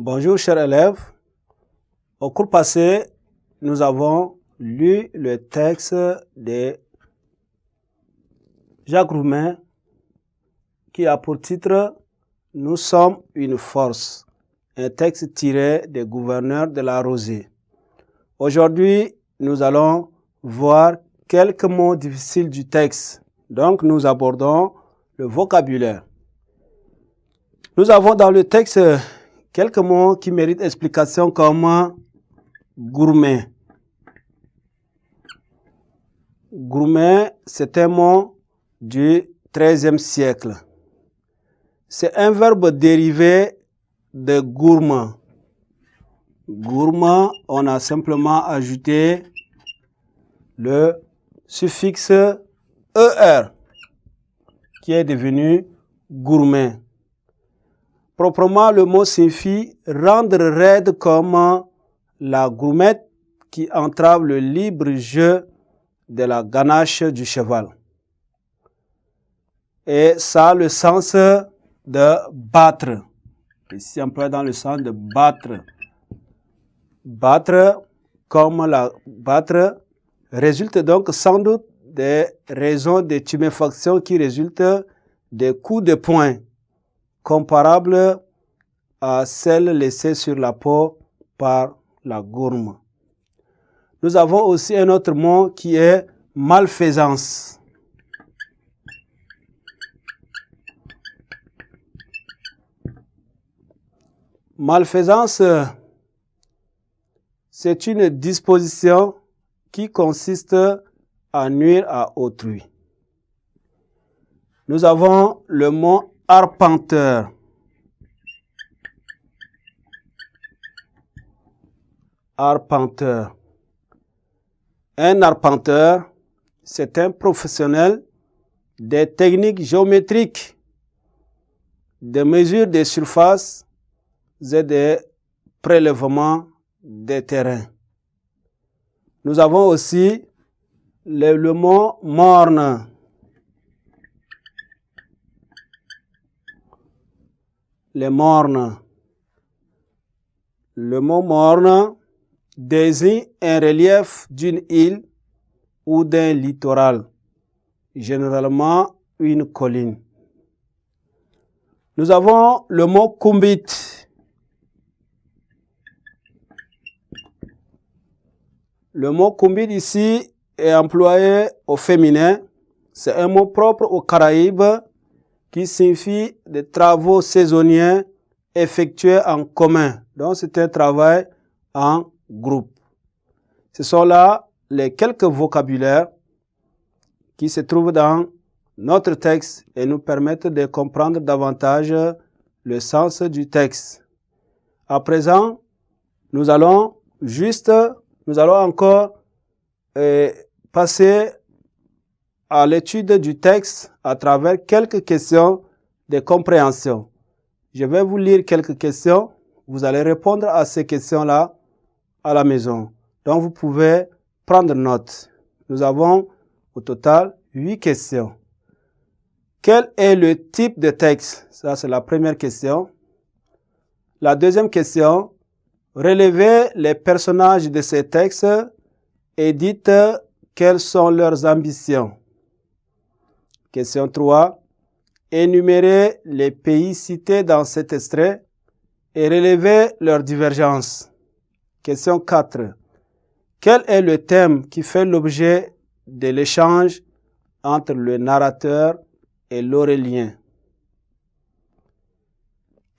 Bonjour chers élèves, au cours passé, nous avons lu le texte de Jacques Roumain qui a pour titre « Nous sommes une force », un texte tiré des Gouverneurs de la Rosée. Aujourd'hui, nous allons voir quelques mots difficiles du texte, donc nous abordons le vocabulaire. Nous avons dans le texte quelques mots qui méritent explication comme gourmet. Gourmet, c'est un mot du XIIIe siècle. C'est un verbe dérivé de gourmand. Gourmand, on a simplement ajouté le suffixe ER qui est devenu gourmet. Proprement, le mot signifie rendre raide comme la gourmette qui entrave le libre jeu de la ganache du cheval. Et ça a le sens de battre. Ici, employé dans le sens de battre. Battre, comme la battre, résulte donc sans doute des raisons de tuméfaction qui résultent des coups de poing, comparables à celles laissées sur la peau par la gourme. Nous avons aussi un autre mot qui est malfaisance. Malfaisance, c'est une disposition qui consiste à nuire à autrui. Nous avons le mot arpenteur. Arpenteur. Un arpenteur, c'est un professionnel des techniques géométriques, des mesures des surfaces et des prélèvements des terrains. Nous avons aussi le mot morne. Les mornes. Le mot morne désigne un relief d'une île ou d'un littoral, généralement une colline. Nous avons le mot kumbit. Le mot kumbit ici est employé au féminin. C'est un mot propre aux Caraïbes qui signifie des travaux saisonniers effectués en commun. Donc c'est un travail en groupe. Ce sont là les quelques vocabulaires qui se trouvent dans notre texte et nous permettent de comprendre davantage le sens du texte. À présent, nous allons encore passer à l'étude du texte à travers quelques questions de compréhension. Je vais vous lire quelques questions. Vous allez répondre à ces questions-là à la maison. Donc, vous pouvez prendre note. Nous avons au total 8 questions. Quel est le type de texte? Ça, c'est la première question. La deuxième question, relevez les personnages de ces textes et dites quelles sont leurs ambitions. Question 3, énumérez les pays cités dans cet extrait et relevez leurs divergences. Question 4. Quel est le thème qui fait l'objet de l'échange entre le narrateur et l'Aurélien?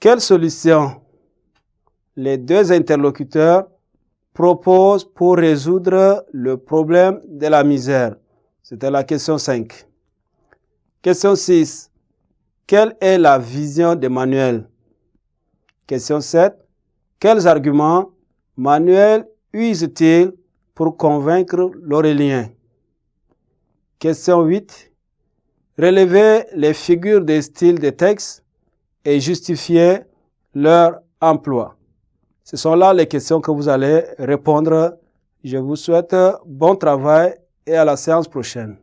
Quelle solution les deux interlocuteurs proposent pour résoudre le problème de la misère? C'était la question 5. Question 6. Quelle est la vision d'Emmanuel? Question 7. Quels arguments Manuel use-t-il pour convaincre l'Aurélien? Question 8. Relevez les figures des styles de texte et justifiez leur emploi. Ce sont là les questions que vous allez répondre. Je vous souhaite bon travail et à la séance prochaine.